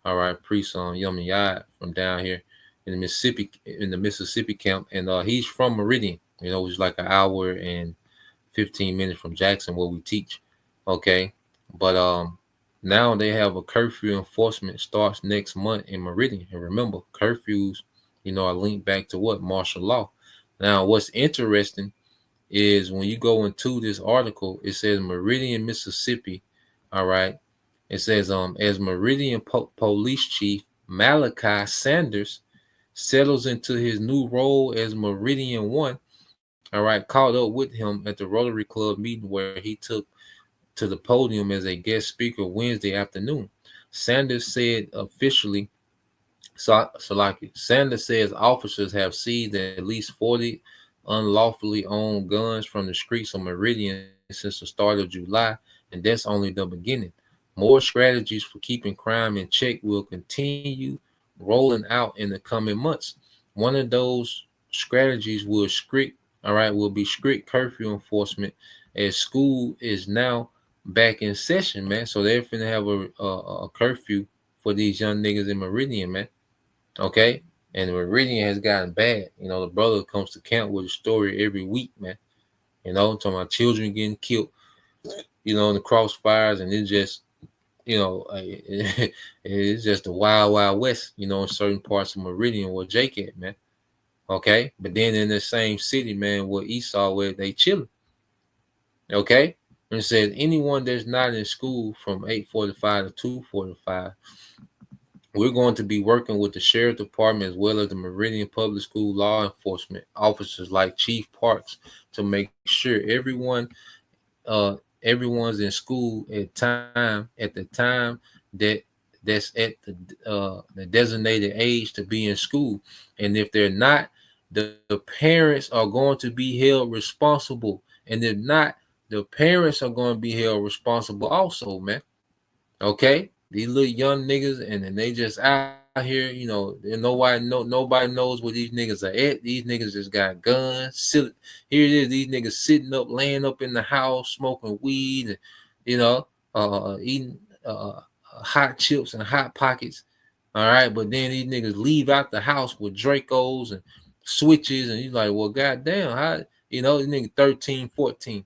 all right, priest on Yummy Yad from down here in the Mississippi camp, and he's from Meridian. It's like an hour and 15 minutes from Jackson where we teach. Okay, but now they have a curfew enforcement starts next month in Meridian. And remember, curfews, are linked back to what? Martial law. Now, what's interesting is when you go into this article, it says Meridian, Mississippi. All right. It says, as Meridian Police Chief Malachi Sanders settles into his new role as Meridian 1, all right, caught up with him at the Rotary Club meeting where he took to the podium as a guest speaker Wednesday afternoon. Sanders said officially, Sanders says officers have seized at least 40 unlawfully owned guns from the streets of Meridian since the start of July, and that's only the beginning. More strategies for keeping crime in check will continue rolling out in the coming months. One of those strategies will be strict curfew enforcement, as school is now back in session, man. So they're finna have a curfew for these young niggas in Meridian, man. Okay, and Meridian has gotten bad. The brother comes to camp with a story every week, man. Talking about children getting killed, in the crossfires, and it's just, it's just the wild, wild west, in certain parts of Meridian where Jake at, man. Okay, but then in the same city, man, where Esau, where they chilling. Okay, and it says anyone that's not in school from 8:45 to 2:45. We're going to be working with the sheriff department as well as the Meridian Public School law enforcement officers like Chief Parks to make sure everyone's in school at the time that's at the designated age to be in school. And if they're not, the parents are going to be held responsible. And if not, the parents are going to be held responsible also, man. Okay? These little young niggas, and they just out here, and nobody knows where these niggas are at. These niggas just got guns. Here it is, these niggas sitting up, laying up in the house, smoking weed, and eating hot chips and hot pockets. All right, but then these niggas leave out the house with Dracos and switches, and you're like, well, goddamn, how these niggas 13, 14.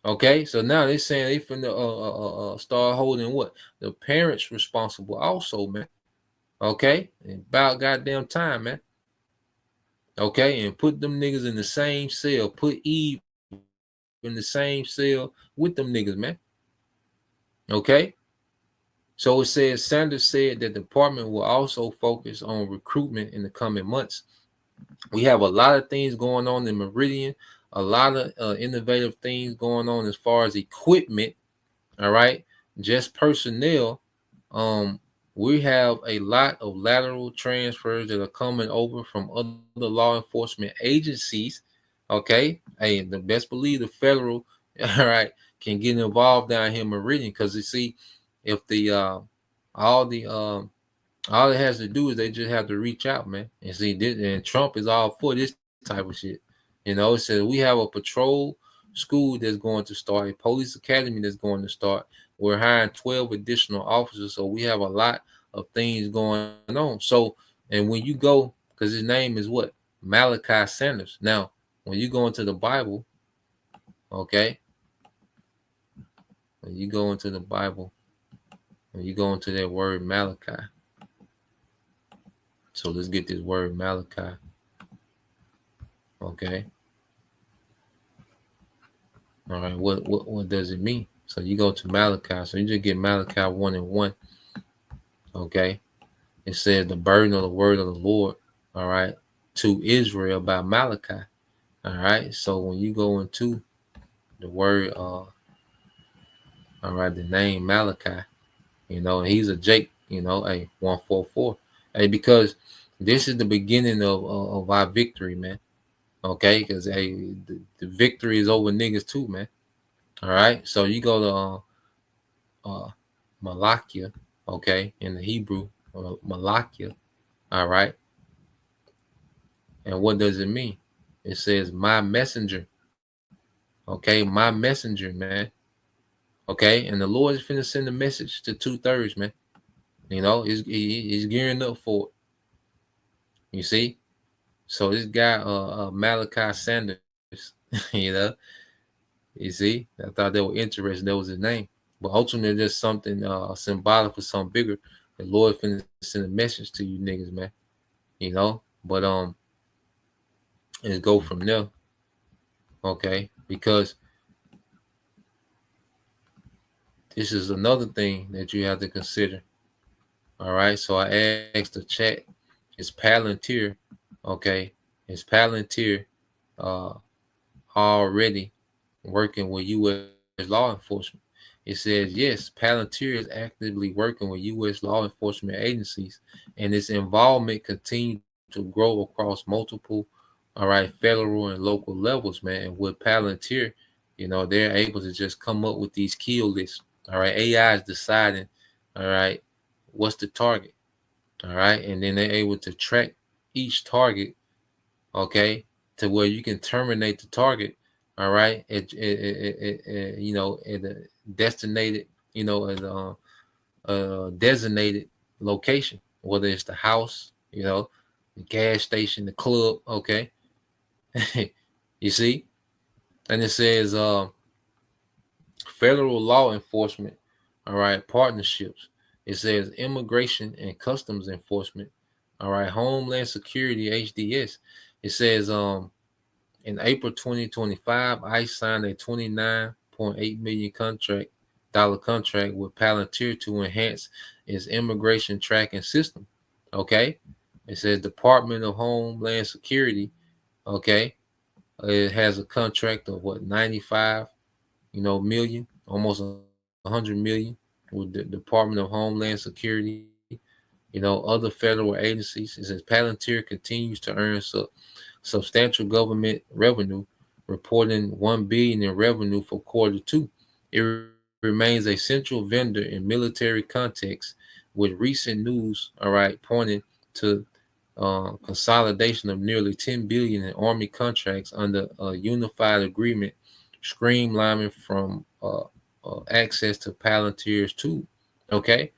Okay, so now they're saying they finna start holding what? The parents responsible also, man. Okay, and about goddamn time, man. Okay, and put them niggas in the same cell. Put Eve in the same cell with them niggas, man. Okay, so it says Sanders said that the department will also focus on recruitment in the coming months. We have a lot of things going on in Meridian. A lot of innovative things going on as far as equipment, all right? Just personnel. We have a lot of lateral transfers that are coming over from other law enforcement agencies, okay? Hey, the best believe the federal, all right, can get involved down here in Meridian, because you see, if all it has to do is they just have to reach out, man. And see, and Trump is all for this type of shit. It says we have a patrol school that's going to start, a police academy that's going to start. We're hiring 12 additional officers, so we have a lot of things going on. So, and when you go, because his name is what? Malachi Sanders. Now, when you go into the Bible, okay, when you go into the Bible, when you go into that word Malachi, so let's get this word Malachi. Okay. All right. What does it mean? So you go to Malachi. So you just get Malachi 1:1. Okay. It says the burden of the word of the Lord. All right. To Israel by Malachi. All right. So when you go into the word, all right, the name Malachi, and he's a Jake, a 144. Hey, because this is the beginning of our victory, man. Okay, because the victory is over niggas too, man. All right, so you go to Malachi, okay, in the Hebrew, Malakia, all right. And what does it mean? It says my messenger, okay, my messenger, man, okay. And the Lord is finna send a message to 2/3, man. You know, he's gearing up for it. You see, so this guy, Malachi Sanders, you know, you see, I thought that was interesting. That was his name, but ultimately, there's something symbolic for something bigger. The Lord finna send a message to you niggas, man. You know, but and go from there, okay? Because this is another thing that you have to consider. All right, so I asked the chat, is Palantir, okay? Is Palantir already working with U.S. law enforcement? It says, yes, Palantir is actively working with U.S. law enforcement agencies, and its involvement continues to grow across multiple, all right, federal and local levels, man. And with Palantir, you know, they're able to just come up with these kill lists. All right, AI is deciding, all right, what's the target, all right, and then they're able to track each target, okay, to where you can terminate the target, all right, you know, at a designated, you know, at a designated location, whether it's the house, you know, the gas station, the club, okay. You see, and it says federal law enforcement, all right, partnerships. It says immigration and customs enforcement, all right, Homeland Security, HDS. It says in April 2025, ICE signed a $29.8 million contract with Palantir to enhance its immigration tracking system. Okay, it says Department of Homeland Security. Okay, it has a contract of what, 95, you know, million, almost 100 million with the Department of Homeland Security. You know, other federal agencies. It says Palantir continues to earn substantial government revenue, reporting $1 billion in revenue for Q2. It remains a central vendor in military context, with recent news, all right, pointing to consolidation of nearly $10 billion in Army contracts under a unified agreement, streamlining from access to Palantir's tool. Okay,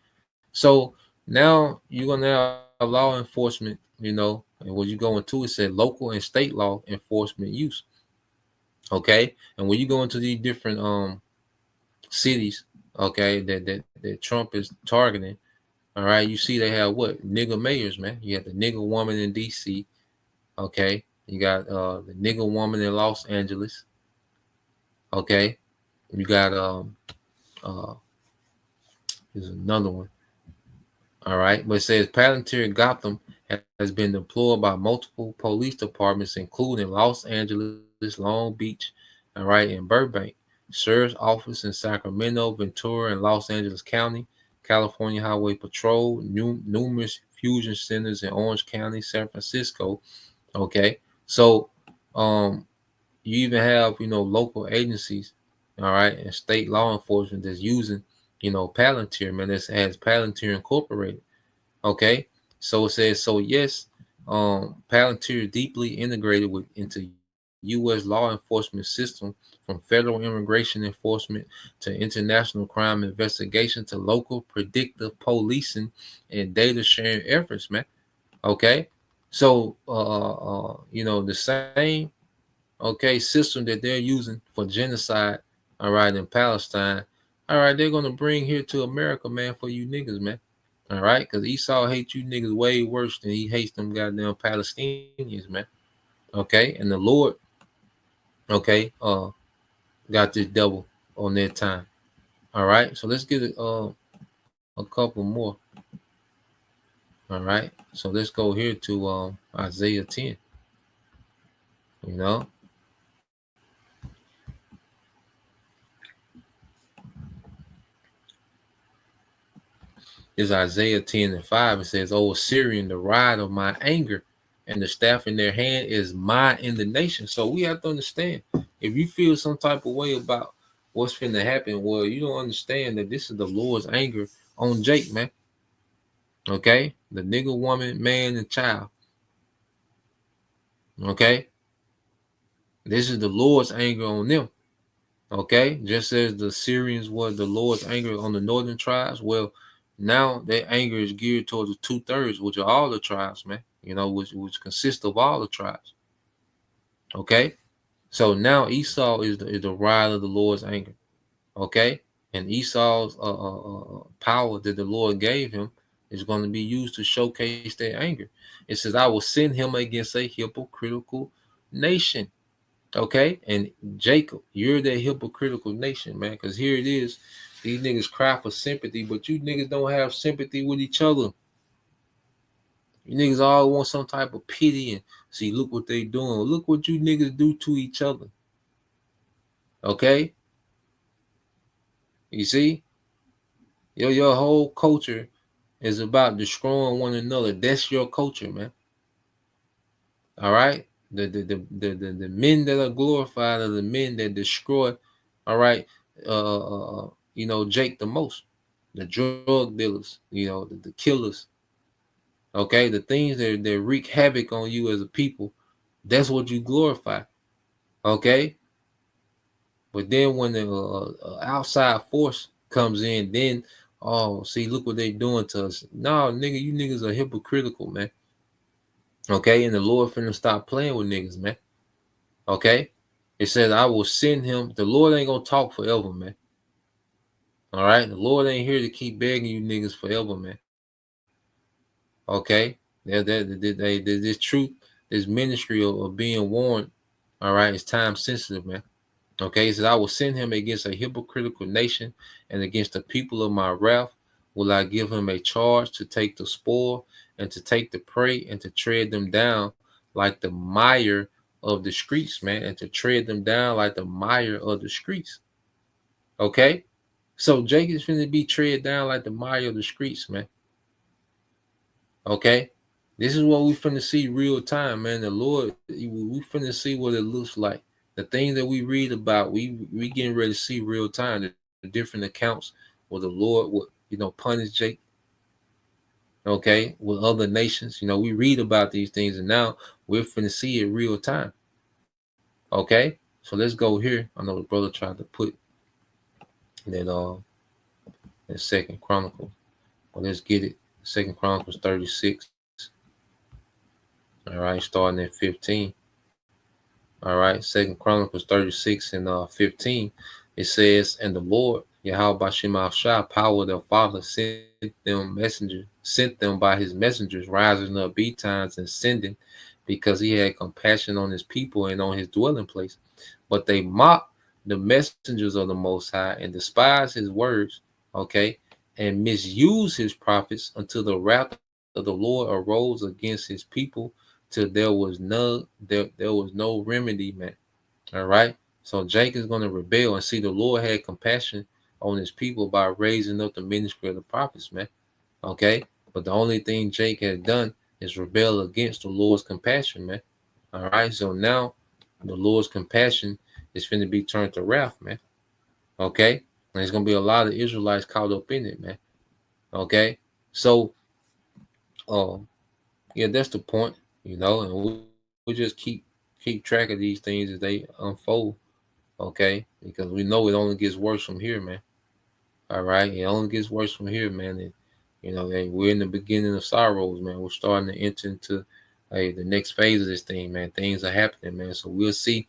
so now you're gonna have law enforcement, you know, and when you go into it said local and state law enforcement use. Okay, and when you go into these different cities, okay, that Trump is targeting, all right, you see they have what, nigger mayors, man. You got the nigger woman in DC, okay, you got the nigger woman in Los Angeles, okay, you got there's another one. All right, but it says Palantir Gotham has been deployed by multiple police departments, including Los Angeles, Long Beach, all right, and Burbank. Sheriff's Office in Sacramento, Ventura, and Los Angeles County, California Highway Patrol, numerous fusion centers in Orange County, San Francisco. Okay, so you even have, you know, local agencies, all right, and state law enforcement that's using, you know, Palantir, man. This has Palantir Incorporated. Okay, so it says, so yes, Palantir is deeply integrated into U.S. law enforcement system, from federal immigration enforcement to international crime investigation to local predictive policing and data sharing efforts, man. Okay, so you know, the same, okay, system that they're using for genocide, all right, in Palestine, all right, they're gonna bring here to America, man, for you niggas, man. All right, because Esau hates you niggas way worse than he hates them goddamn Palestinians, man. Okay, and the Lord, okay, got this devil on their time. All right, so let's get a couple more. All right, so let's go here to Isaiah 10. You know, is Isaiah 10:5. It says, "O Assyrian, the rod of my anger, and the staff in their hand is my indignation." So we have to understand, if you feel some type of way about what's finna happen, well, you don't understand that this is the Lord's anger on Jake, man. Okay, the nigga, woman, man, and child. Okay, this is the Lord's anger on them. Okay, just as the Syrians were the Lord's anger on the northern tribes. Well, now their anger is geared towards the 2/3, which are all the tribes, man. You know, which consists of all the tribes. Okay, so now Esau is the rod of the Lord's anger. Okay, and Esau's power that the Lord gave him is going to be used to showcase their anger. It says, I will send him against a hypocritical nation. Okay, and Jacob, you're that hypocritical nation, man, because here it is. These niggas cry for sympathy, but you niggas don't have sympathy with each other. You niggas all want some type of pity and see, look what they doing. Look what you niggas do to each other. Okay? You see? Your whole culture is about destroying one another. That's your culture, man. All right? The men that are glorified are the men that destroy, all right, Jake the most. The drug dealers, the killers. Okay, the things that wreak havoc on you as a people, that's what you glorify. Okay? But then when the outside force comes in, then, oh, see, look what they doing to us. No, nigga, you niggas are hypocritical, man. Okay, and the Lord finna stop playing with niggas, man. Okay? It says, I will send him. The Lord ain't gonna talk forever, man. All right? The Lord ain't here to keep begging you niggas forever, man. Okay? This truth, this ministry of being warned, all right, it's time sensitive, man. Okay, it says, I will send him against a hypocritical nation, and against the people of my wrath will I give him a charge to take the spoil and to take the prey and to tread them down like the mire of the streets, man, and to tread them down like the mire of the streets. Okay, so Jake is finna be tread down like the mire of the streets, man. Okay, this is what we finna see real time, man. The Lord, we finna see what it looks like. The things that we read about, we getting ready to see real time. The different accounts where the Lord would, punish Jake. Okay, with other nations, we read about these things, and now we're finna see it real time. Okay, so let's go here. I know the brother tried to put that in Second Chronicles, but let's get it. Second Chronicles 36. All right, starting at 15. All right, Second Chronicles 36 and 15. It says, and the Lord, Yahweh Bashim Shah, power of their father, sent them by his messengers, rising up betimes and sending, because he had compassion on his people and on his dwelling place. But they mocked the messengers of the Most High and despised his words, okay, and misused his prophets until the wrath of the Lord arose against his people, till there was no remedy, man. All right. So Jake is going to rebel, and see, the Lord had compassion on his people by raising up the ministry of the prophets, man. Okay. But the only thing Jake has done is rebel against the Lord's compassion, man. All right. So now the Lord's compassion is finna be turned to wrath, man. Okay. And there's going to be a lot of Israelites caught up in it, man. Okay. So, yeah, that's the point. And we just keep track of these things as they unfold, okay? Because we know it only gets worse from here, man. All right, it only gets worse from here, man. And we're in the beginning of sorrows, man. We're starting to enter into the next phase of this thing, man. Things are happening, man. So we'll see,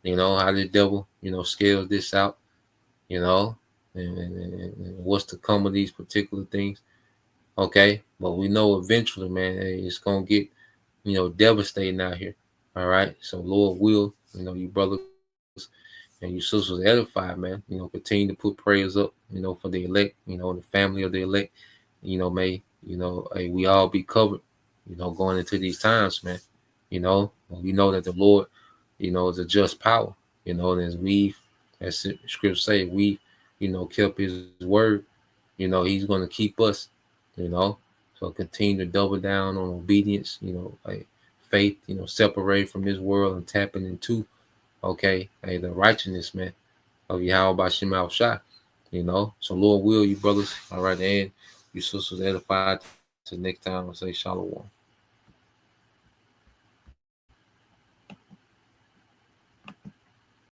how the devil, scales this out, and what's to come of these particular things, okay? But we know eventually, man, it's gonna get devastating out here. All right. So Lord will, you brothers and you sisters edified, man. Continue to put prayers up, for the elect, the family of the elect. May, we all be covered, going into these times, man. We know that the Lord, is a just power, and as scripture say, we, kept his word, he's going to keep us, So continue to double down on obedience, faith, separate from this world and tapping into, the righteousness, man, of Yahweh Bashim Shah, So Lord will, you brothers, all right, and you sisters edified. Till next time, I say shalom.